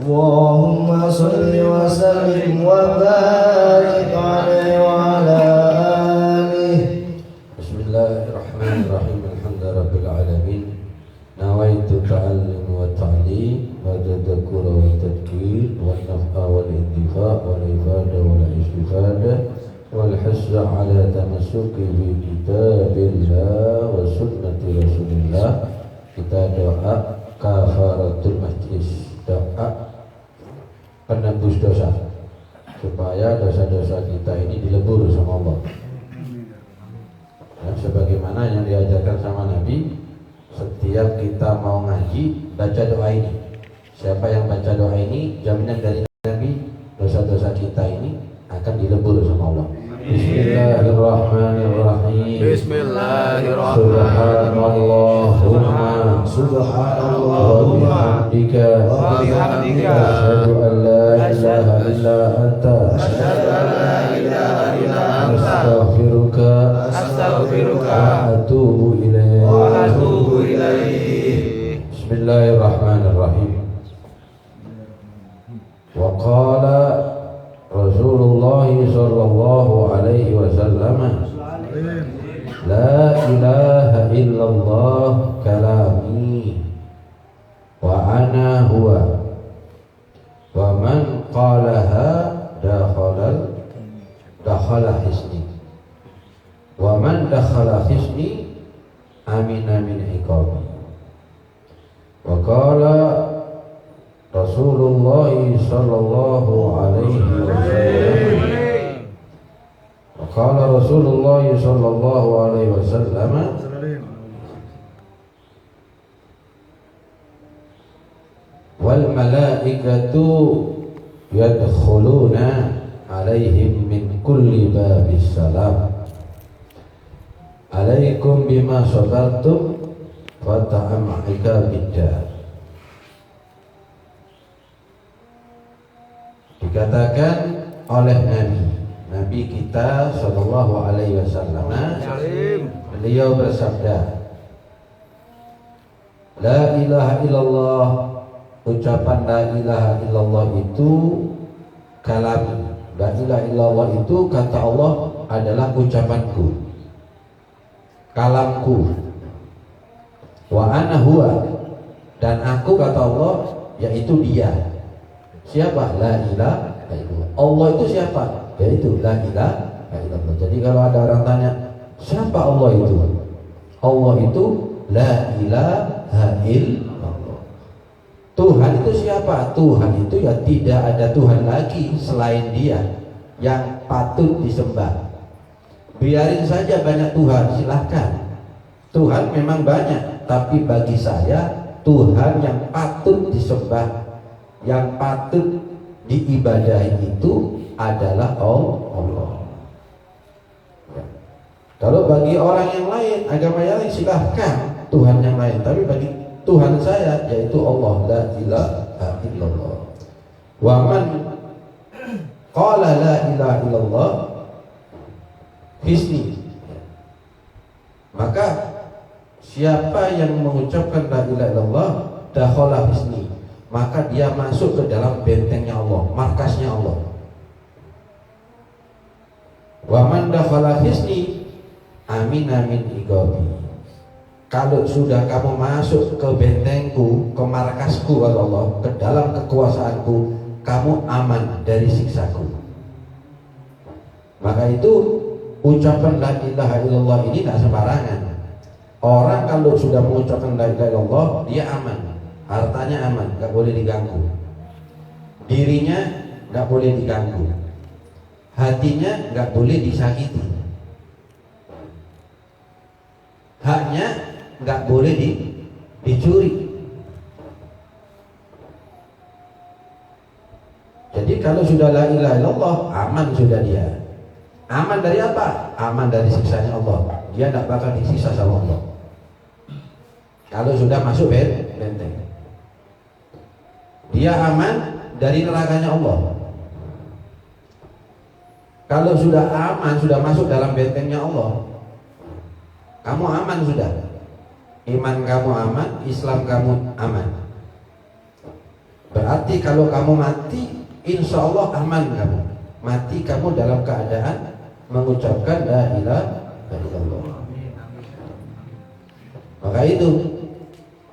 Allahumma salli wa sallim wa barik alaihi wa ala alihi. Bismillahirrahmanirrahim. Alhamdulillahirabbil alamin. Nawaitu ta'allum wa ta'lim wa tadhakkur wa tadhkir wa naf'a wal intifa' wal ifadah wal istifadah wal hasra ala tamassuki bi kitabillah wa sunnati rasulillah. Kita doa kafaratul majlis, doa penebus dosa, supaya dosa-dosa kita ini dilebur sama Allah. Ya, sebagaimana yang diajarkan sama Nabi, setiap kita mau ngaji baca doa ini. Siapa yang baca doa ini, jaminan dari Nabi, dosa-dosa kita ini akan dilebur sama Allah. Bismillahirrahmanirrahim. Subhanallahumma wa bihamdika asyhadu an la ilaha illa anta astaghfiruka wa atubu ilaik. Bismillahirrahmanirrahim. Wa qala Rasulullah sallallahu alaihi wasallam, la ilaha illallah kalami wa ana huwa wa man qalaha dakhala hisni wa man dakhala hisni amina min iqabi. Wa qala Rasulullah sallallahu alaihi wasallam, qala Rasulullah sallallahu alaihi wasallam, wal malaikatu yadkhuluna alaihim min kulli babis salam alaikum bima sabartum wa ta'am'ika bidda. Dikatakan oleh Nabi kita sallallahu alaihi wasallam, beliau bersabda, la ilaha illallah, ucapan la ilaha illallah itu kalam. La ilaha illallah itu kata Allah adalah ucapanku, kalamku. Wa ana huwa, dan aku kata Allah yaitu dia. Siapa? La ilaha illallah. Allah itu siapa? Yaitu la ilaha illallah. Jadi kalau ada orang tanya, siapa Allah itu? Allah itu la ilaha illallah. Tuhan itu siapa? Tuhan itu ya tidak ada Tuhan lagi selain Dia yang patut disembah. Biarin saja banyak Tuhan, silahkan. Tuhan memang banyak, tapi bagi saya Tuhan yang patut disembah, yang patut diibadahi itu adalah Allah. Ya. Kalau bagi orang yang lain, agama yang lain, silahkan Tuhan yang lain. Tapi bagi Tuhan saya yaitu Allah, la ilaha illallah. Wa man qala la ilaha illallah hisni, maka siapa yang mengucapkan la ilaha illallah dakhala hisni, maka dia masuk ke dalam bentengnya Allah, markasnya Allah. Wa man dakhala hisni amina min iqabi. Kalau sudah kamu masuk ke bentengku, ke markasku Allah, ke dalam kekuasaanku, kamu aman dari siksaku. Maka itu ucapan la ilaha illallah ini tak sembarangan. Orang kalau sudah mengucapkan la ilaha illallah, dia aman. Hartanya aman, gak boleh diganggu. Dirinya gak boleh diganggu. Hatinya gak boleh disakiti. Haknya gak boleh dicuri. Jadi kalau sudah la ilaha illallah, aman sudah dia. Aman dari apa? Aman dari siksanya Allah. Dia gak bakal disiksa sama Allah kalau sudah masuk benteng. Dia aman dari nerakanya Allah. Kalau sudah aman, sudah masuk dalam bentengnya Allah, kamu aman sudah. Iman kamu aman, Islam kamu aman. Berarti kalau kamu mati, insya Allah aman kamu. Mati kamu dalam keadaan mengucapkan la ilaha illallah. Maka itu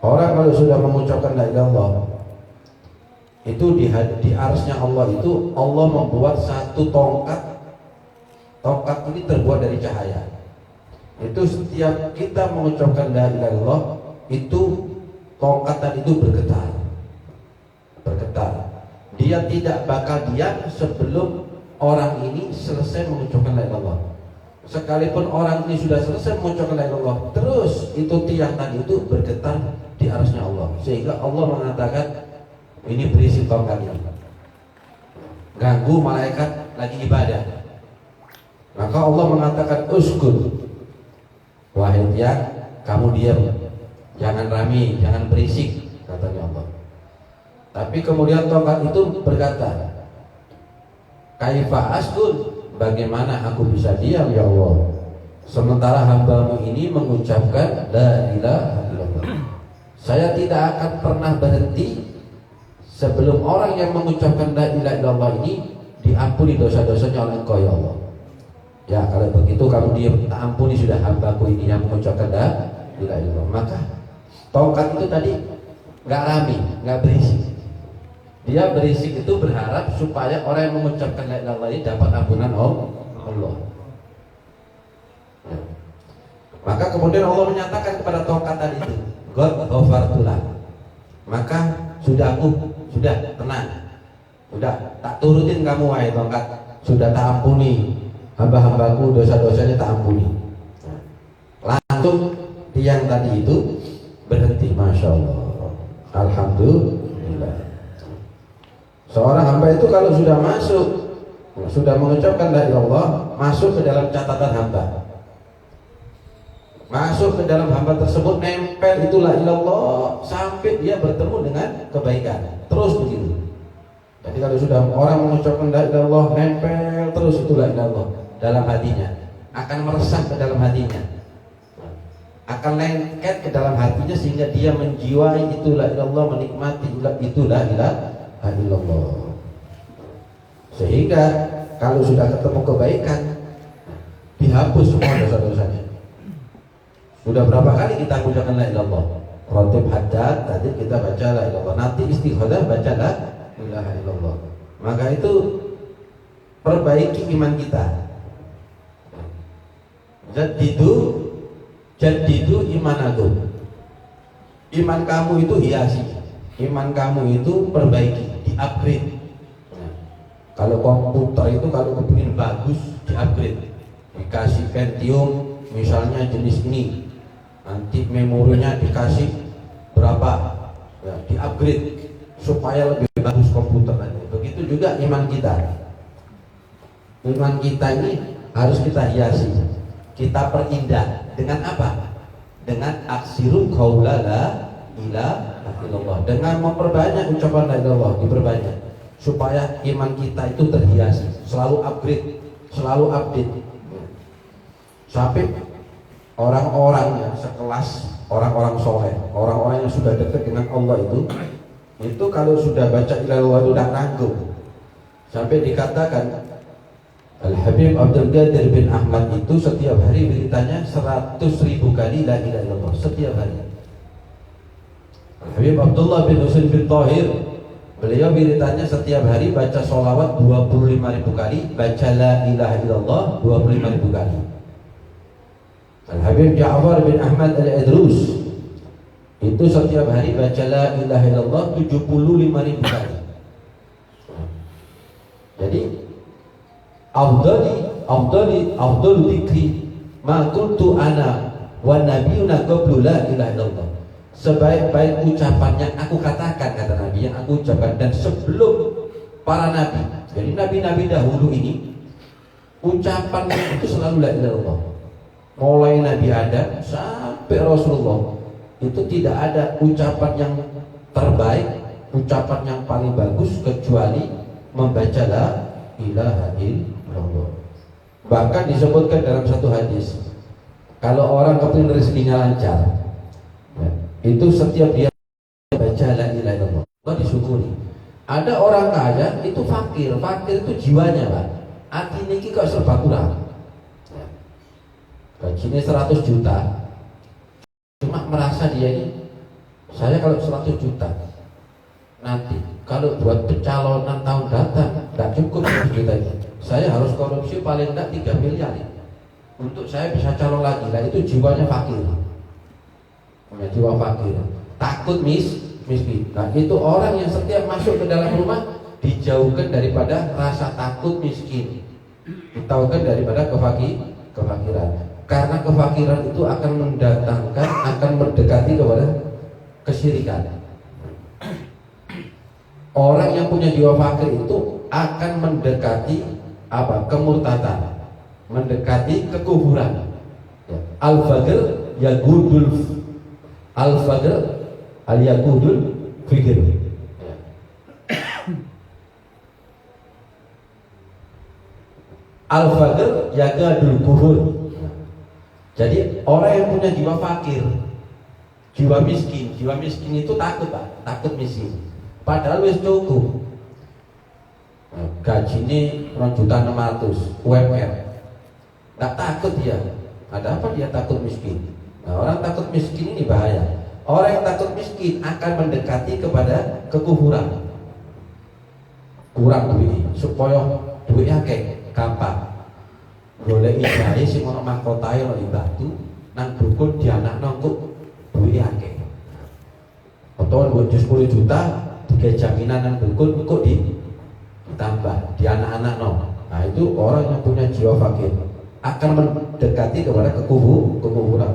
orang kalau sudah mengucapkan la ilaha illallah, itu di arsy-Nya Allah itu Allah membuat satu tongkat. Tongkat ini terbuat dari cahaya. Itu setiap kita mengucapkan la ilaha illallah, itu tongkatan itu bergetar. Dia tidak bakal diam sebelum orang ini selesai mengucapkan la ilaha illallah. Sekalipun orang ini sudah selesai mengucapkan la ilaha illallah, terus itu tiang tadi itu bergetar di arsy-Nya Allah, sehingga Allah mengatakan ini berisi tongkat ini, ganggu malaikat lagi ibadah. Maka Allah mengatakan uskun, wahai tiang, kamu diam, jangan rame, jangan berisik, katanya Allah. Tapi kemudian tongkat itu berkata, kaifa askun, bagaimana aku bisa diam ya Allah, sementara hambamu ini mengucapkan la ilaha illallah. Saya tidak akan pernah berhenti sebelum orang yang mengucapkan la ilaha illallah ini diampuni dosa-dosanya oleh Engkau ya Allah. Ya kalau begitu kamu diam, tak ampuni sudah hambaku ini yang mengucapkan la ilaha illallah. Maka tongkat itu tadi nggak rame, nggak berisik. Dia berisik itu berharap supaya orang yang mengucapkan la ilaha illallah ini dapat ampunan Allah. Ya. Maka kemudian Allah menyatakan kepada tongkat tadi itu, God ghafartulak. Maka sudah tenang, sudah tak turutin kamu wahai tongkat, sudah tak ampuni hamba-hambaku, dosa-dosanya tak ampuni. Langsung tiang tadi itu berhenti, masya Allah, alhamdulillah. Seorang hamba itu kalau sudah masuk, sudah mengucapkan la ilaha illallah, masuk ke dalam catatan hamba, masuk ke dalam hamba tersebut, nempel itu la ilaha illallah sampai dia bertemu dengan kebaikan, terus begitu. Jadi kalau sudah orang mengucapkan la ilaha illallah, nempel terus itu la ilaha illallah dalam hatinya, akan meresap ke dalam hatinya, akan lengket ke dalam hatinya, sehingga dia menjiwai itu la ilaha illallah, menikmati itu la ilaha illallah. Sehingga kalau sudah ketemu kebaikan, dihapus semua dosa-dosanya. Sudah berapa kali kita mengucapkan la ilaha illallah? Rotib haddad tadi kita baca la ilaha illallah, nanti istighatsah baca la ilaha illallah. Maka itu perbaiki iman kita. Jadidu imanakum. Iman kamu itu hiasi, iman kamu itu perbaiki, di-upgrade. Nah, kalau komputer itu kalau kepingin bagus, di-upgrade, dikasih Pentium misalnya jenis ini, nanti memorinya dikasih berapa, ya, di-upgrade supaya lebih bagus komputer nanti. Begitu juga iman kita. Iman kita ini harus kita hiasi, kita perindah dengan apa? Dengan aksiru qaula la ilaha illallah, dengan memperbanyak ucapan la ilaha illallah, diperbanyak supaya iman kita itu terhiasi, selalu upgrade, selalu update, sampai orang-orang yang sekelas orang-orang soleh, orang-orang yang sudah dekat dengan Allah itu kalau sudah baca la ilaha illallah itu udah nanggung, sampai dikatakan Al-Habib Abdul Qadir bin Ahmad itu setiap hari beritanya 100.000 kali la ilaha illallah setiap hari. Al-Habib Abdullah bin Husain bin Tahir, beliau beritanya setiap hari baca sholawat 25.000 kali, baca la ilaha illallah 25.000 kali. Al-Habib Ja'far bin Ahmad Al-Idrus itu setiap hari baca la ilaha illallah 75.000 kali. Jadi afdalu dzikri ma kuntu ana wa nabiyuna qablu la ilaha illallah. Sebaik-baik ucapannya aku katakan, kata Nabi, yang aku ucapkan dan sebelum para nabi. Jadi nabi-nabi dahulu ini ucapannya itu selalu la ilaha illallah. Mulai Nabi Adam sampai Rasulullah itu tidak ada ucapan yang terbaik, ucapan yang paling bagus kecuali membaca la ilaha illallah. Bahkan disebutkan dalam satu hadis, kalau orang kepingin rezekinya lancar, ya, itu setiap dia baca la ilaha illallah, Allah disyukuri. Ada orang kaya itu fakir, fakir itu jiwanya Pak. Hati niki kok serba kurang. Gajinya 100 juta, cuma merasa dia ini, saya kalau 100 juta nanti kalau buat pencalonan tahun datang nggak cukup 100 juta ini. Saya harus korupsi paling enggak 3 miliar untuk saya bisa calon lagi. Nah itu jiwanya fakir, jiwa fakir, takut miskin. Nah itu orang yang setiap masuk ke dalam rumah dijauhkan daripada rasa takut miskin, dijauhkan daripada kefakiran. Karena kefakiran itu akan mendatangkan, akan mendekati kepada kesyirikan. Orang yang punya jiwa fakir itu akan mendekati apa? Kemurtadan, mendekati kekufuran. Al-faqir yagudul al-faqir al-yagudul fikir. Al-faqir yagadul kufur. Jadi orang yang punya jiwa fakir, jiwa miskin itu takut Pak, takut miskin. Padahal wis cukup. Gajinya 1.600.000 UMR. Nggak takut dia. Ada apa dia takut miskin? Nah, orang takut miskin ini bahaya. Orang yang takut miskin akan mendekati kepada kekufuran. Kurang duit supaya duitnya kayak gampang. Boleh ibadah sing ono mahkotae ono batu nang dukun dianakno kok duwe akeh. Atau buat 10 juta tiga jaminan nang dukun kok ditambah di anak-anakno. Nah itu orang yang punya jiwa fakir akan mendekati kepada kekufuran.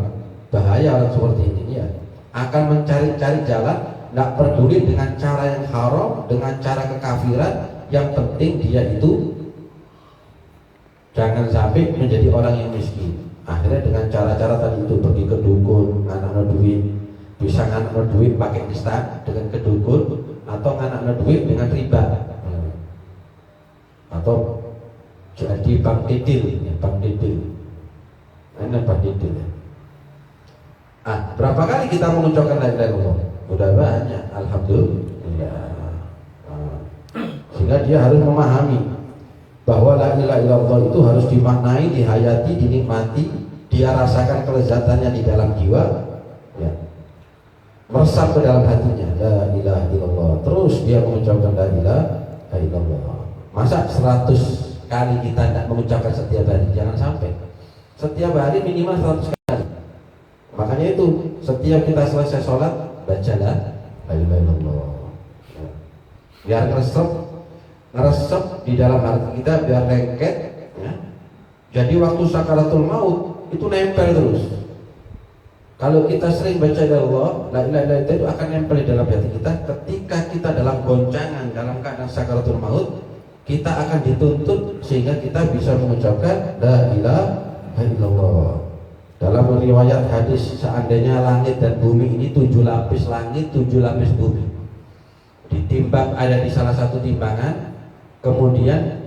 Bahaya orang seperti ini ya. Akan mencari-cari jalan, nggak peduli dengan cara yang haram, dengan cara kekafiran. Yang penting dia itu jangan sampai menjadi orang yang miskin. Akhirnya dengan cara-cara tadi itu pergi ke dukun, nganak duit, bisa nganak duit pakai instan dengan ke dukun, atau nganak duit dengan riba, atau jadi bank titil, ini bank titil. Berapa kali kita mengucapkan la ilaha illallah? Udah banyak, alhamdulillah. Sehingga dia harus memahami bahwa la ilaha illallah itu harus dimaknai, dihayati, dinikmati, dia rasakan kelezatannya di dalam jiwa, ya. Meresap ke dalam hatinya, la ilaha illallah. Terus dia mengucapkan la ilaha illallah. Masa 100 kali kita tidak mengucapkan setiap hari? Jangan sampai. Setiap hari minimal 100 kali. Makanya itu setiap kita selesai sholat baca la ilaha illallah. Biar ngeresep di dalam hati kita, biar lengket ya. Jadi waktu sakaratul maut itu nempel terus. Kalau kita sering baca Allah, la ilaha illallah itu akan nempel di dalam hati kita. Ketika kita dalam goncangan, dalam keadaan sakaratul maut, kita akan dituntut sehingga kita bisa mengucapkan la ilaha illallah. Dalam riwayat hadis, seandainya langit dan bumi ini 7 lapis langit, 7 lapis bumi, ditimbang ada di salah satu timbangan, kemudian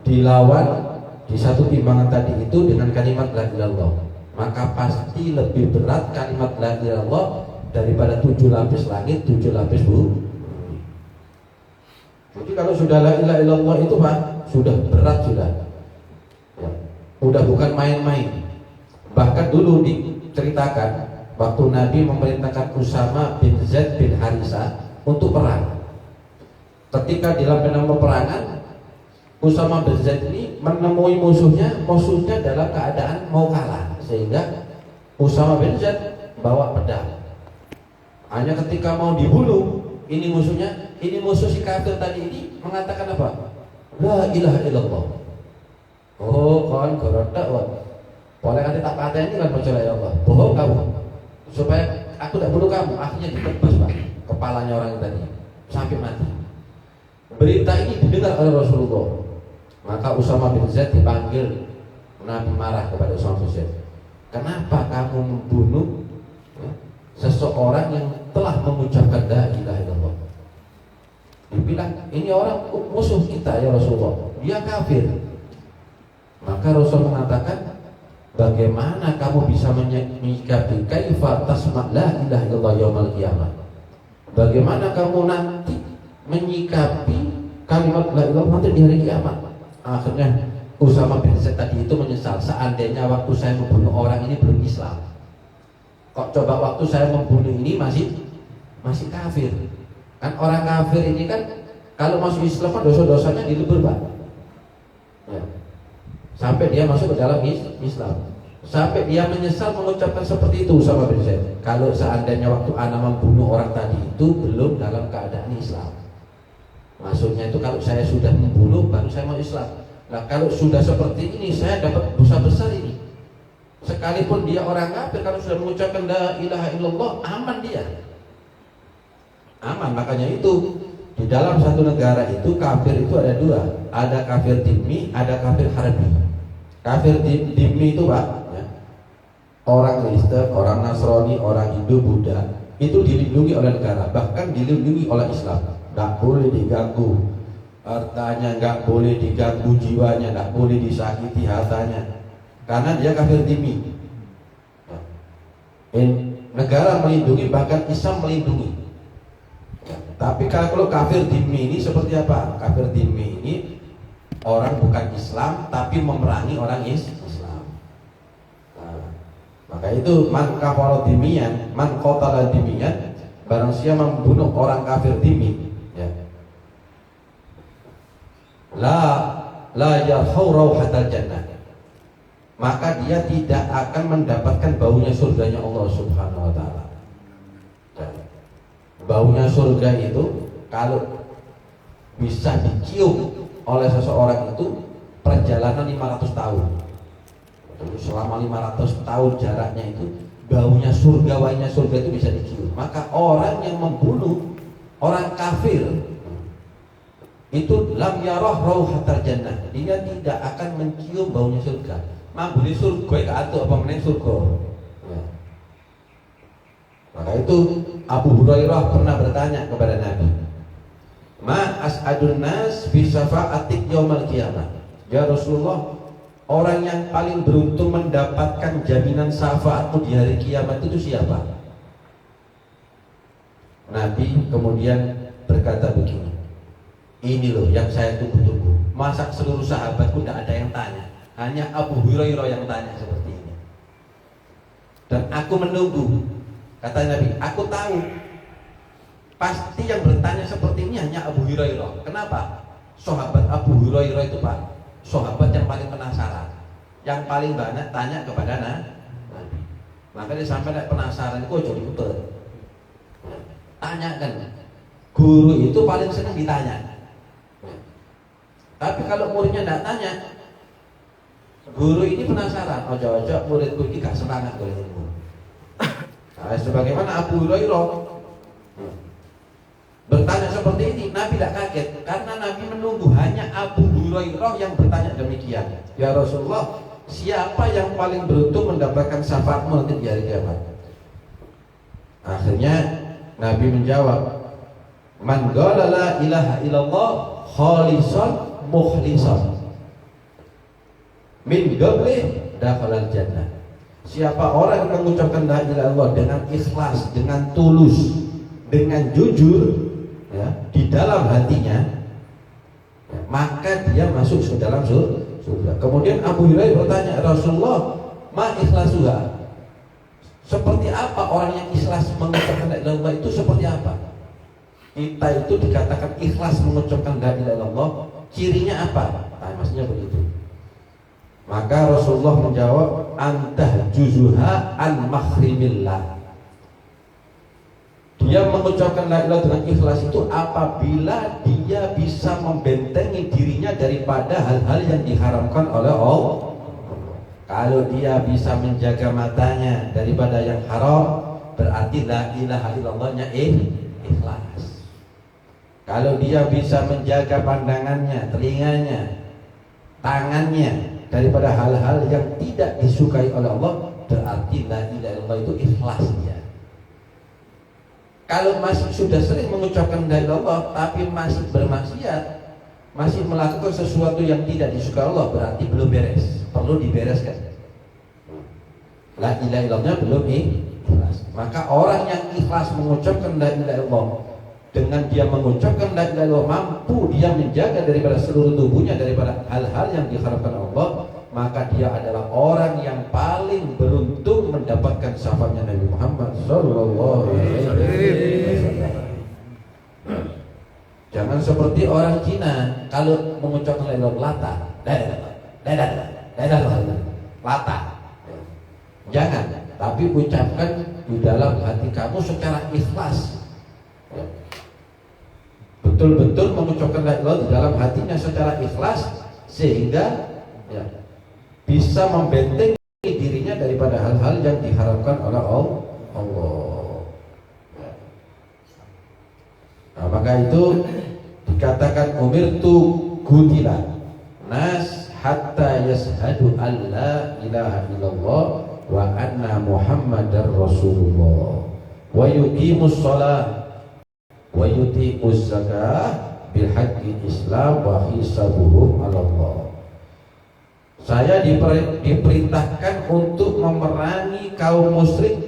dilawan di satu timbangan tadi itu dengan kalimat la ilaha illallah, maka pasti lebih berat kalimat la ilaha illallah daripada 7 lapis langit, 7 lapis bumi. Jadi kalau sudah la ilaha illallah itu Pak, sudah berat sudah. Ya, udah bukan main-main. Bahkan dulu diceritakan waktu Nabi memerintahkan Usama bin Zaid bin Harisah untuk perang. Ketika dalam peperangan, Usama bin Zaid ini menemui musuhnya dalam keadaan mau kalah, sehingga Usama bin Zaid bawa pedang. Hanya ketika mau dibunuh, ini musuh si kafir tadi ini mengatakan apa? La ilaha illallah. Oh, kawan gorodak wah. Boleh nanti tak pateni kan baca la ilaha illallah. Bohong kamu. Supaya aku tidak bunuh kamu, akhirnya ditebas Pak kepalanya orang yang tadi sampai mati. Berita ini didengar oleh Rasulullah. Maka Usama bin Zaid dipanggil. Nabi marah kepada Usama bin Zaid. Kenapa kamu membunuh seseorang yang telah mengucapkan la ilaha illallah? Dibilang ini orang musuh kita ya Rasulullah, dia kafir. Maka Rasul mengatakan, bagaimana kamu bisa menyikapi kaifa tasma' la ilaha illallah yaumil qiyamah? Bagaimana kamu nanti menyikapi kalimat la ilaha illallah nanti di hari kiamat. Akhirnya Usama bin Zaid tadi itu menyesal, seandainya waktu saya membunuh orang ini belum Islam. Kok coba waktu saya membunuh ini masih kafir. Kan orang kafir ini kan kalau masuk Islam kan dosa-dosanya dilebur, Pak. Ya. Sampai dia masuk ke dalam Islam. Sampai dia menyesal mengucapkan seperti itu Usama bin Zaid. Kalau seandainya waktu ana membunuh orang tadi itu belum dalam keadaan Islam. Maksudnya itu kalau saya sudah membunuh baru saya mau Islam. Nah kalau sudah seperti ini saya dapat dosa besar ini. Sekalipun dia orang kafir, kalau sudah mengucapkan la ilaha illallah, aman dia. Aman. Makanya itu di dalam satu negara itu kafir itu ada dua, ada kafir dhimmi, ada kafir harbi. Kafir dhimmi itu Pak, ya, orang Kristen, orang Nasrani, orang Hindu, Buddha itu dilindungi oleh negara, bahkan dilindungi oleh Islam. Nggak boleh diganggu hartanya, nggak boleh diganggu jiwanya, nggak boleh disakiti hartanya, karena dia kafir dhimmi. Negara melindungi, bahkan Islam melindungi. Tapi kalau kafir dhimmi ini seperti apa? Kafir dhimmi ini orang bukan Islam tapi memerangi orang Islam. Nah, maka itu man kafara dhimmiyan, man qatala dhimmiyan, barang siapa membunuh orang kafir dhimmi, ya. La yarhau rauhatal jannah, maka dia tidak akan mendapatkan baunya surganya Allah Subhanahu wa taala. Baunya surga itu kalau bisa dicium oleh seseorang itu perjalanan 500 tahun. Jadi selama 500 tahun jaraknya itu baunya surga, wanginya surga itu bisa dicium. Maka orang yang membunuh orang kafir itu lam yarah rauhatal jannah, dia tidak akan mencium baunya surga. Mambune surga itu atau apa meneh surga. Ya. Maka itu Abu Hurairah pernah bertanya kepada Nabi, "Ma as'adun nas bi syafa'atik yaumil qiyamah?" Ya Rasulullah, orang yang paling beruntung mendapatkan jaminan syafaatmu di hari kiamat itu siapa? Nabi kemudian berkata begini, ini loh yang saya tunggu-tunggu. Masa seluruh sahabatku tidak ada yang tanya, hanya Abu Hurairah yang tanya seperti ini. Dan aku menunggu. Kata Nabi, aku tahu pasti yang bertanya seperti ini hanya Abu Hurairah. Kenapa? Sahabat Abu Hurairah itu Pak, sahabat yang paling penasaran, yang paling banyak tanya kepada Nabi. Makanya sampai penasaran, kok jadi betul. Tanyakan. Guru itu paling senang ditanya. Tapi kalau muridnya tidak tanya, guru ini penasaran, ojo-ojo muridku ini gak semangat oleh ilmu. Nah, sebagaimana Abu Hurairah bertanya seperti ini, Nabi tidak kaget karena Nabi menunggu hanya Abu Hurairah yang bertanya demikian. Ya Rasulullah, siapa yang paling beruntung mendapatkan syafaatmu nanti di hari kiamat? Akhirnya Nabi menjawab, man qala la ilaha illallah khalisan mukhlisan min qabli dakhalal jannah. Siapa orang yang mengucapkan la ilaha illallah dengan ikhlas, dengan tulus, dengan jujur, ya, di dalam hatinya, ya, maka dia masuk ke dalam surga. Kemudian Abu Hurairah bertanya, Rasulullah, ma ikhlasuha? Seperti apa orang yang ikhlas mengucapkan la ilaha illallah itu seperti apa? Kita itu dikatakan ikhlas mengucapkan la ilaha illallah, cirinya apa? Nah, maksudnya begitu. Maka Rasulullah menjawab, antah juzuha an makhrimillah. Dia mengucapkan la ilaha dengan ikhlas itu apabila dia bisa membentengi dirinya daripada hal-hal yang diharamkan oleh Allah. Kalau dia bisa menjaga matanya daripada yang haram, berarti la ilaha illallahnya ikhlas. Kalau dia bisa menjaga pandangannya, telinganya, tangannya daripada hal-hal yang tidak disukai oleh Allah, berarti la ilaha illallah itu ikhlas dia. Kalau masih sudah sering mengucapkan la ilaha illallah tapi masih bermaksiat, masih melakukan sesuatu yang tidak disukai Allah, berarti belum beres, perlu dibereskan. La ilaha illallahnya belum ikhlas. Maka orang yang ikhlas mengucapkan la ilaha illallah dengan dia mengucapkan la ilaha illallah mampu dia menjaga daripada seluruh tubuhnya daripada hal-hal yang diharapkan Allah, maka dia adalah orang yang paling beruntung mendapatkan syafaatnya Nabi Muhammad sallallahu alaihi wasallam. Jangan seperti orang Cina kalau mengucapkan la ilaha illallah lata. Jangan, tapi ucapkan di dalam hati kamu secara ikhlas. Betul-betul mengucapkan la ilaha illallah di dalam hatinya secara ikhlas sehingga bisa membentengi dirinya daripada hal-hal yang diharapkan oleh Allah. Nah, maka itu dikatakan umirtu gutila nas hatta yashhadu an la ilaha illallah wa anna muhammadar rasulullah wa yuqimus shalah wa yuti'uz zakah bil haqqi islam wa hisabuhum 'ala Allah. Saya diperintahkan untuk memerangi kaum musyrik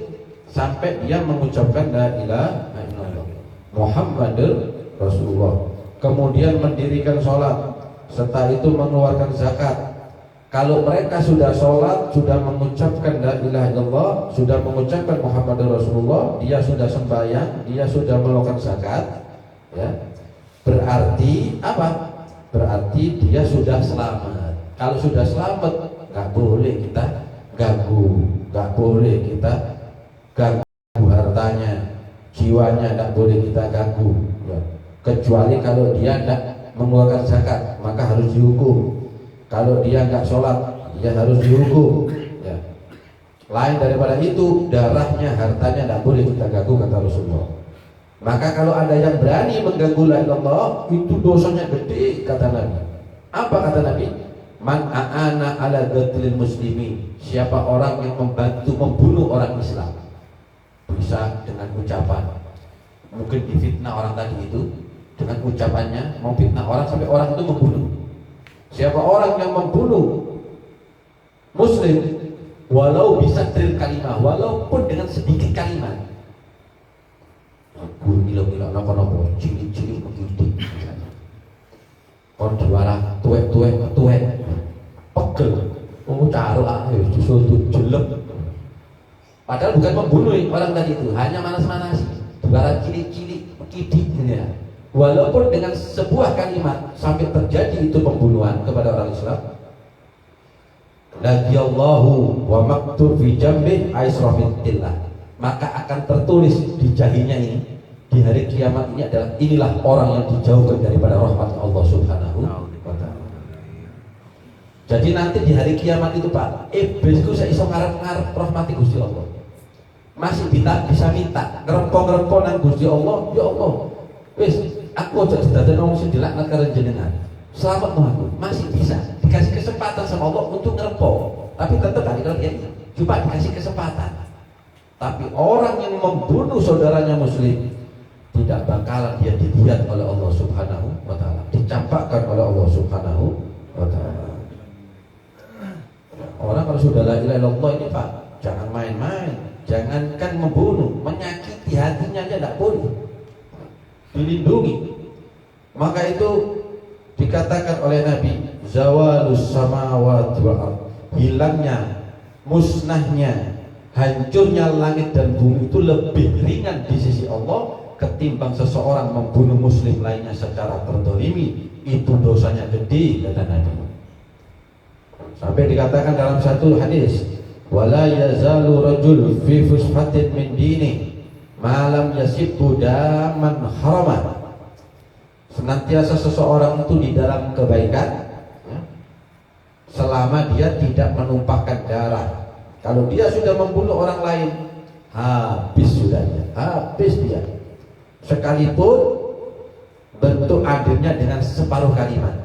sampai dia mengucapkan la ilaha illallah Muhammadur Rasulullah, kemudian mendirikan sholat, setelah itu mengeluarkan zakat. Kalau mereka sudah sholat, sudah mengucapkan la ilaha illallah, sudah mengucapkan Muhammadur Rasulullah, dia sudah sembahyang, dia sudah melakukan zakat, ya, berarti apa? Berarti dia sudah selamat. Kalau sudah selamat, nggak boleh kita ganggu, nggak boleh kita ganggu hartanya, jiwanya nggak boleh kita ganggu, ya. Kecuali kalau dia tidak mengeluarkan zakat, maka harus dihukum. Kalau dia nggak sholat, dia harus dihukum, ya. Lain daripada itu, darahnya, hartanya tidak boleh kita ganggu, kata Rasulullah. Maka kalau ada yang berani mengganggu la ilaha illallah, itu dosanya gede, kata Nabi. Apa kata Nabi? Man a'ana ala qatlil muslimin, siapa orang yang membantu membunuh orang Islam, bisa dengan ucapan, mungkin difitnah orang tadi itu, dengan ucapannya memfitnah orang sampai orang itu membunuh. Siapa orang yang membunuh muslim walau bisa tril kalimah, walaupun dengan sedikit kalimat, guru gila-gila nopo-nopo, cilik-cilik begitu, kon juara tuwek pegel, caro ayo disuruh jelek, padahal bukan membunuh orang tadi itu, hanya manas-manasi, juara cilik-cilik kidik, ya. Walaupun dengan sebuah kalimat sampai terjadi itu pembunuhan kepada orang Islam, ladiyallahu wa maktub fi jambi aisrafitillah, maka akan tertulis di jahinya ini di hari kiamat ini adalah inilah orang yang dijauhkan daripada rahmat Allah Subhanahu wa ta'ala. Jadi nanti di hari kiamat itu Pak, iblisku saya iso ngarep-ngarep rahmati Gusti Allah, masih bisa minta ngerempo nang Gusti Allah, ya Allah wis aku aja didadekno wong sing dilaknat karo jenengan, selamat aku, masih bisa dikasih kesempatan sama Allah untuk ngerempo, tapi tetap hari kalau dia coba dikasih kesempatan. Tapi orang yang membunuh saudaranya muslim tidak bakalan dia dilihat oleh Allah Subhanahu wa ta'ala, dicampakkan oleh Allah Subhanahu wa ta'ala. Orang kalau sudah la ilaha illallah ini Pak, jangan main-main, jangankan membunuh, menyakiti hatinya aja tidak boleh, dilindungi. Maka itu dikatakan oleh Nabi, zawalus samawati wal ardh, hilangnya, musnahnya, hancurnya langit dan bumi itu lebih ringan di sisi Allah ketimbang seseorang membunuh muslim lainnya secara terdolimi. Itu dosanya gede, kata Nabi. Sampai dikatakan dalam satu hadis, wala yazalu rajul fi fushatin min dini malam yasibbu daman haraman. Senantiasa seseorang itu di dalam kebaikan, ya, selama dia tidak menumpahkan darah. Kalau dia sudah membunuh orang lain, habis sudah dia, habis dia. Sekalipun bentuk adilnya dengan separuh kalimat,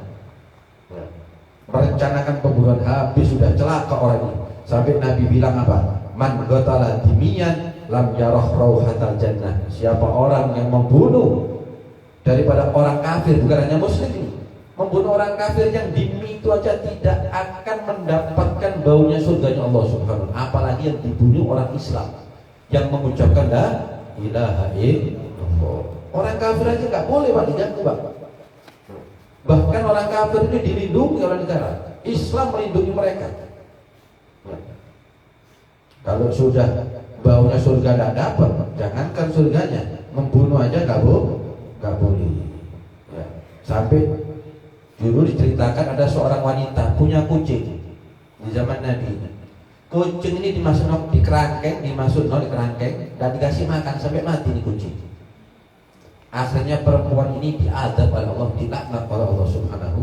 merencanakan pembunuhan, habis sudah, celaka orang ini. Sampai Nabi bilang apa? Man qatala dimiyan lam yarah rauhatal jannah. Siapa orang yang membunuh daripada orang kafir, bukan hanya muslim ini, membunuh orang kafir yang dimi itu aja tidak akan mendapatkan baunya surganya Allah Subhanahu wa ta'ala. Apalagi yang dibunuh orang Islam yang mengucapkan la ilaha illallah. Allah. Orang kafir aja nggak boleh Pak diganggu Pak. Bahkan orang kafir ini dilindungi oleh negara. Islam melindungi mereka. Kalau sudah baunya surga tidak dapat, jangankan surganya, membunuh aja nggak boleh. Ya. Sampai dulu diceritakan ada seorang wanita punya kucing di zaman Nabi. Kucing ini dimasuk di kerangkeng, di kerangkeng dan dikasih makan sampai mati nih kucing. Akhirnya perempuan ini diadab oleh Allah, dilaknat oleh Allah Subhanahu.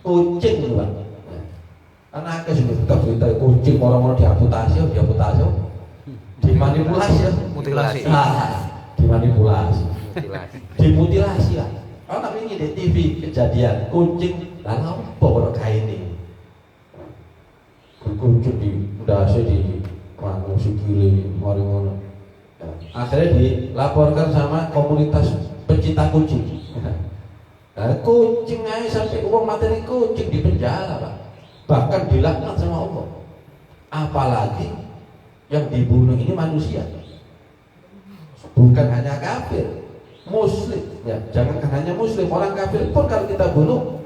Kucing itu Pak. Karena aku sudah buka berita kucing orang-orang diamputasi, dimanipulasi ya, mutilasi, dimanipulasi, dimutilasi lah. Orang ini di TV kejadian kucing lalu apa kalau kain ini? Kucing di dasi di mana sikile, mari-mari. Akhirnya dilaporkan sama komunitas pencinta kucing. Nah, kucing aja sampai uang materi kucing di penjara Pak. Bahkan dilaknat sama Allah. Apalagi yang dibunuh ini manusia, bukan hanya kafir, muslim ya, jangankan hanya muslim, orang kafir pun kalau kita bunuh,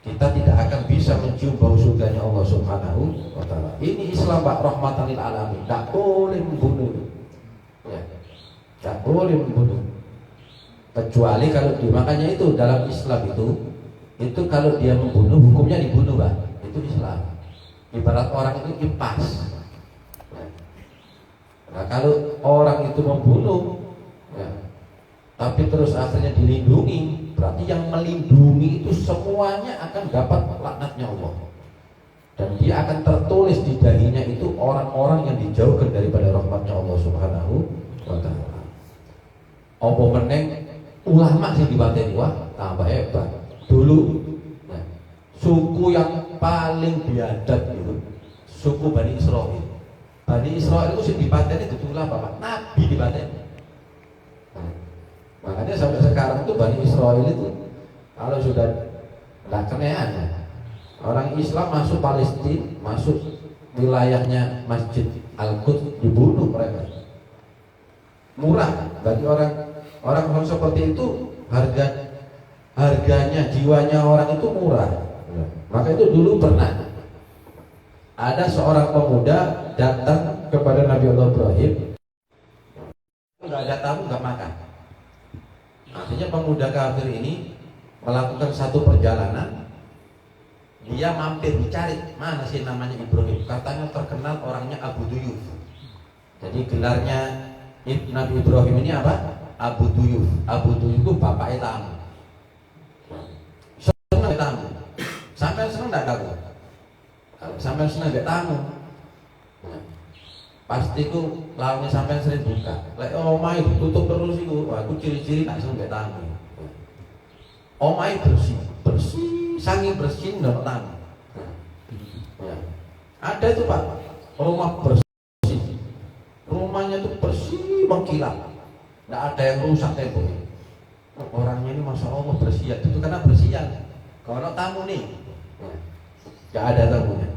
kita tidak akan bisa mencium bau surganya Allah Subhanahu wa ta'ala. Ini Islam Pak, rahmatan lil alamin. Tak boleh membunuh ya, tak boleh membunuh kecuali kalau makanya itu dalam Islam itu kalau dia membunuh, hukumnya dibunuh Pak. Itu Islam. Ibarat orang itu impas. Nah kalau orang itu membunuh ya, tapi terus akhirnya dilindungi, berarti yang melindungi itu semuanya akan dapat laknatnya Allah. Dan dia akan tertulis di dahinya itu orang-orang yang dijauhkan daripada rahmatnya Allah Subhanahu wa ta'ala. Apa meneng ulama sih dibateni wah tambah hebat. Dulu ya, suku yang paling biadab itu suku Bani Israel. Bani Israel itu dipateni itu ulama Pak, Nabi dipateni. Nah, makanya sampai sekarang itu Bani Israel itu kalau sudah nggak kenean ya, orang Islam masuk Palestina, masuk wilayahnya Masjid Al-Quds, dibunuh mereka. Murah bagi orang seperti itu, harganya jiwanya orang itu murah. Maka itu dulu pernah ada seorang pemuda datang kepada Nabi Allah Ibrahim, nggak ada tamu nggak makan. Artinya pemuda kafir ini melakukan satu perjalanan, dia mampir dicari mana sih namanya Ibrahim. Katanya terkenal orangnya Abu Duyuf. Jadi gelarnya Nabi Ibrahim ini apa? Abu Duyuf. Abu Duyuf itu bapaknya tamu. Senang tamu. Sampai senang enggak kamu? Kalau sampai senang enggak tamu, pasti ku lawannya sampai sering buka. Lek omahe tutup terus iku, aku ciri-ciri tak seneng enggak tamu. Omahe bersih, sangi bersih ndak tamu. Ya. Ada itu Pak, rumah bersih. Rumahnya itu bersih mengkilat. Enggak ada yang rusak temboknya. Orangnya ini Masya Allah bersih, itu karena bersihan. Kalau tamu nih, nggak ada tamunya.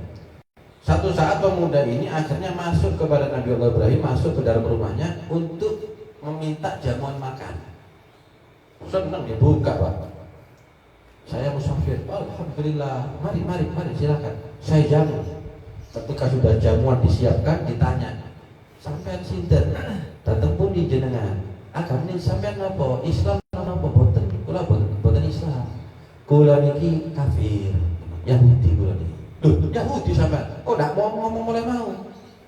Satu saat pemuda ini akhirnya masuk kepada Nabi Allah Ibrahim, masuk ke dalam rumahnya untuk meminta jamuan makan. Senang dibuka Pak. Saya musafir, alhamdulillah, mari silakan. Saya jamu. Ketika sudah jamuan disiapkan, ditanya, sampean sinten? Datang pun di jenengan. Agama sampean apa? Islam apa? Boten. Kula boten Islam. Kula niki kafir. Yahudi kula niki. Loh, Yahudi sampean. Oh, ndak mau ngomong mulai mau.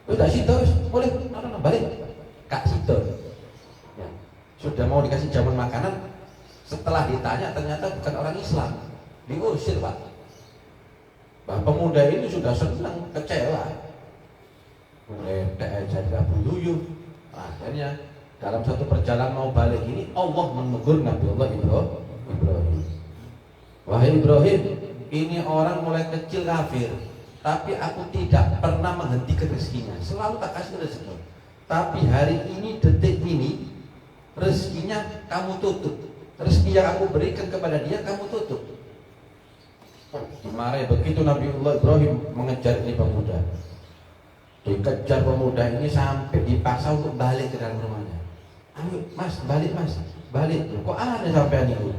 Udah situ boleh. No, balik. Kak situ. Ya. Sudah mau dikasih jamuan makanan, setelah ditanya ternyata bukan orang Islam. Diusir Pak. Pemuda ini sudah senang, kecewa. Mulai jadi Abu Duyuf. Akhirnya dalam satu perjalanan mau balik ini Allah menegur Nabi Allah Ibrahim. Wahai Ibrahim, ini orang mulai kecil kafir, tapi aku tidak pernah menghentikan rezekinya, selalu tak kasih rezeki. Tapi hari ini, detik ini, rezekinya kamu tutup. Rezeki yang aku berikan kepada dia kamu tutup. Dimarahi begitu Nabi Allah Ibrahim mengejar ini pemuda. Dikejar pemuda ini sampai dipaksa untuk balik ke dalam rumahnya. Ayo mas, balik. Kok aneh sampean itu?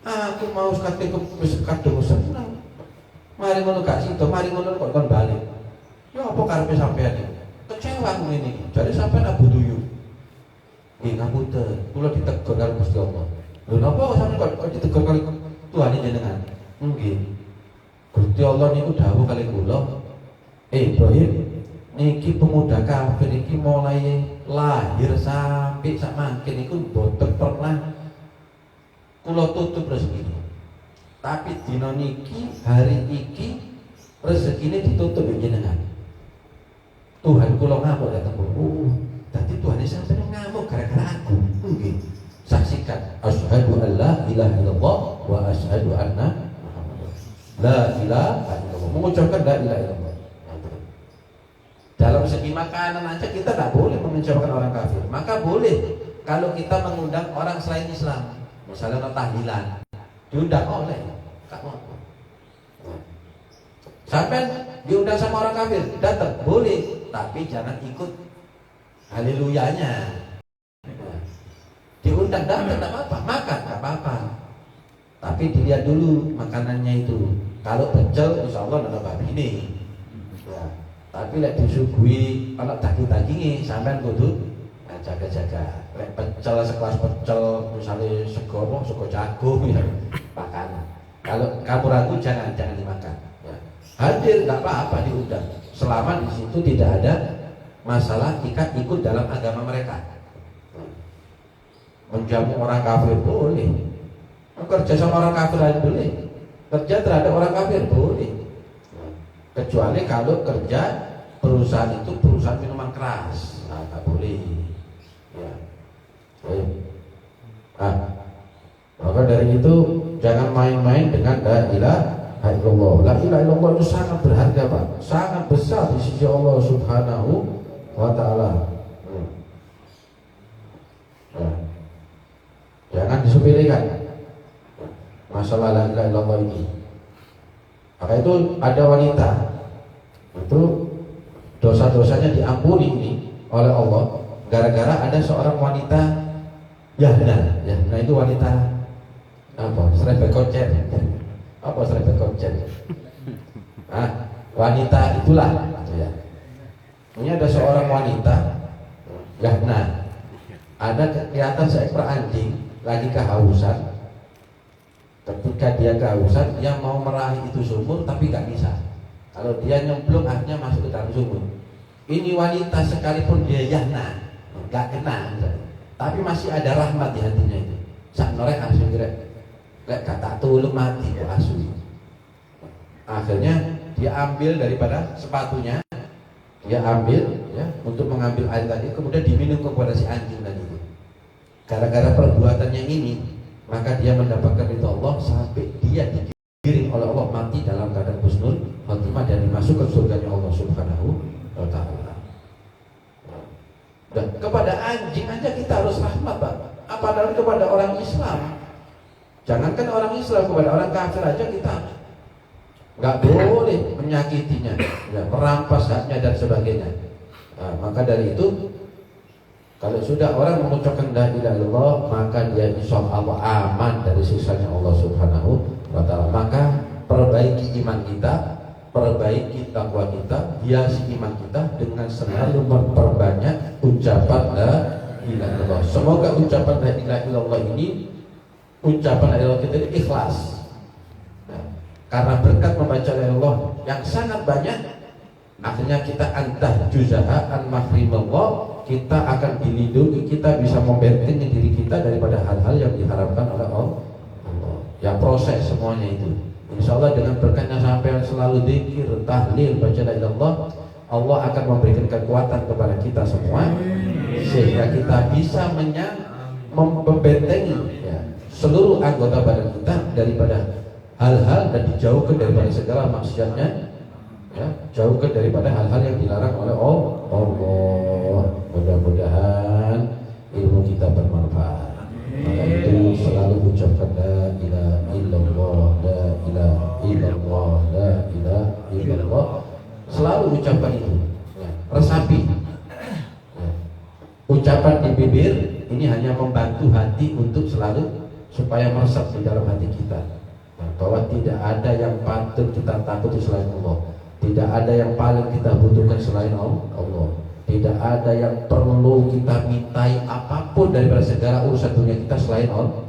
Aku mau sekate kadung seneng. Mari ngono gak sida, mari ngono kok kon balik. Ya apa karepe sampean iki? Kecewa aku ngene iki. Jare sampean Abu Duyu. Nggih ngapunten, kula ditegur karo Gusti Allah. Lho napa kok sampean kok ditegur karo Tuhan jenengan? Nggih. Gusti Allah niku dawuh kali kula, Ibrahim, niki pemuda kafir iki mulai lahir sampai sak mangkin niku boten pernah kula tutup rezekine. Tapi dina niki, hari iki rezekine ditutup jenengan. Tuhan kula ngamuk dateng kula. Dadi Tuhan sampeyan ngamuk gara-gara aku. Nggih. Saksikan asyhadu an la ilaha illallah wa asyhadu anna Muhammadar la ilaha illallah. Mengucapkan la ilaha illallah. Dalam segi makanan aja kita tidak boleh mengecewakan orang kafir. Maka boleh kalau kita mengundang orang selain Islam. Misalnya tahlilan, diundang oleh sampai diundang sama orang kafir, datang boleh, tapi jangan ikut haleluyanya. Diundang datang tidak apa-apa, makan tidak apa-apa, tapi dilihat dulu makanannya itu. Kalau pecel, insya Allah ada babi ini. Ya. Tapi lek disuguhi anak daging-dagingnya, sampean kudu jaga-jaga. Lek pecel sekelas pecel, misalnya sego jagung ya, makan. Kalau kamu ragu jangan dimakan. Ya. Hadir nggak apa-apa diundang, selama di situ tidak ada masalah ikut dalam agama mereka. Menjamu orang kafir boleh, kerja sama orang kafir lain boleh, kerja terhadap orang kafir boleh, kecuali kalau kerja perusahaan itu perusahaan minuman keras, nah, nggak boleh. Ya. Maka dari itu jangan main-main dengan la ilaha illallah. La ilaha illallah itu sangat berharga, Pak, sangat besar di sisi Allah Subhanahu wa Ta'ala. Jangan disepelekan masalah la ilaha illallah ini. Maka itu ada wanita itu dosa-dosanya diampuni ini oleh Allah gara-gara ada seorang wanita Yahna. Yahna itu wanita apa? Serempet koncer. Apa serempet koncer? Wanita itulah ya. Ini ada seorang wanita Yahna. Ada kelihatan seekor anjing lagi kehausan. Ketika dia kehausan, dia mau meraih itu sumur tapi gak bisa. Kalau dia nyemplung akhirnya masuk ke dalam sumur. Ini wanita sekalipun dia Yahna, gak kena, tapi masih ada rahmat di hatinya itu. Sak norek asu kira, gak kata tulung mati kok asu. Akhirnya dia ambil daripada sepatunya, dia ambil ya untuk mengambil air tadi, kemudian diminum kepada si anjing tadi itu. Gara-gara perbuatannya ini, maka dia mendapatkan ridha Allah sampai dia digiring oleh Allah mati dalam keadaan husnul khotimah dan dimasukkan surganya Allah Subhanahu wa Ta'ala. Dan kepada anjing aja kita harus rahmat, Pak. Apalagi kepada orang Islam. Jangankan orang Islam, kepada orang kafir aja kita nggak boleh menyakitinya, ya, merampas haknya dan sebagainya. Nah, maka dari itu kalau sudah orang mengucapkan la ilaha illallah, maka dia insyaallah aman dari siksanya Allah Subhanahu wa Ta'ala. Maka perbaiki iman kita, perbaiki takwa kita, hiasi iman kita dengan selalu memperbanyak ucapan la ilaha illallah. Semoga ucapan la ilaha illallah ini, ucapan la ilaha illallah kita ini ikhlas. Nah, karena berkat membaca la ilaha illallah yang sangat banyak, akhirnya kita antah juzaha an mahrimallah, kita akan dilindungi, kita bisa membentengi diri kita daripada hal-hal yang diharapkan oleh Allah. Ya proses semuanya itu. Insya Allah dengan berkatnya sampai selalu zikir, tahlil, baca la ilaha illallah, Allah akan memberikan kekuatan kepada kita semua sehingga kita bisa membentengi ya, seluruh anggota badan kita daripada hal-hal dan dijauhkan daripada segala maksiatnya. Ya, jauhkan daripada hal-hal yang dilarang oleh Allah. Mudah-mudahan ilmu kita bermanfaat. Maka itu selalu ucapkan la ilaha illallah, la ilaha illallah, la ilaha illallah. Selalu ucapkan itu. Ya, resapi. Ya. Ucapan di bibir ini hanya hanya membantu hati untuk selalu supaya meresap di dalam hati kita, bahwa tidak ada yang patut kita takuti selain Allah, tidak ada yang paling kita butuhkan selain Allah, tidak ada yang perlu kita mintai apapun daripada segala urusan dunia kita selain Allah.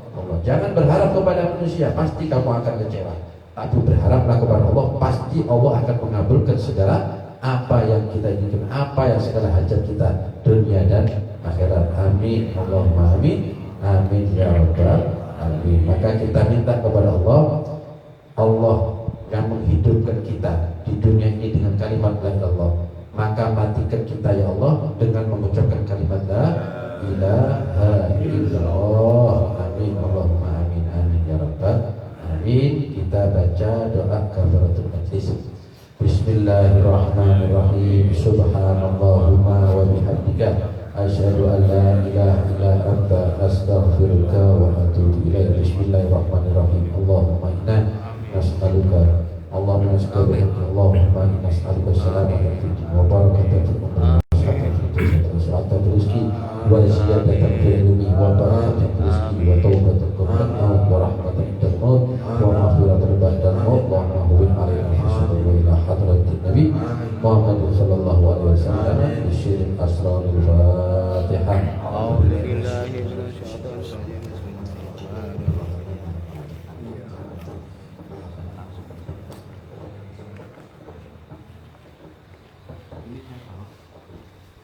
Jangan berharap kepada manusia, pasti kamu akan kecewa. Tapi berharaplah kepada Allah, pasti Allah akan mengabulkan segala apa yang kita inginkan, apa yang segala hajat kita dunia dan akhirat. Amin, Allahumma amin, amin ya rabbal alamin. Maka kita minta kepada Allah, Allah yang menghidupkan kita di dunia ini dengan kalimat la ilallah, maka matikan kita ya Allah dengan mengucapkan kalimat la ilaha illallah. Amin, Allahumma amin, amin ya rabbal alamin. Kita baca doa kafaratul majlis. Bismillahirrahmanirrahim. Subhanallahumma wa bihamdika asyhadu an la ilaha illa anta astaghfiruka wa atubu ilaik. Bismillahirrahmanirrahim. Allahumma inna nas'aluka, Allahumma nas'aluka, Allahumma inna nas'aluka salamatan fid din wa barakatan fil umri wa sa'atan fil rizqi wa ziyadatan fil ilmi wa barakatan fil rizqi wa taubatan qabla al-maut wa rahmatan inda al-maut wa maghfiratan ba'da al-maut. Allahumma huwin alaina hisabana wa ila hadratin nabi Muhammad sallallahu alaihi wasallam bi syirin asrarul Fatihah.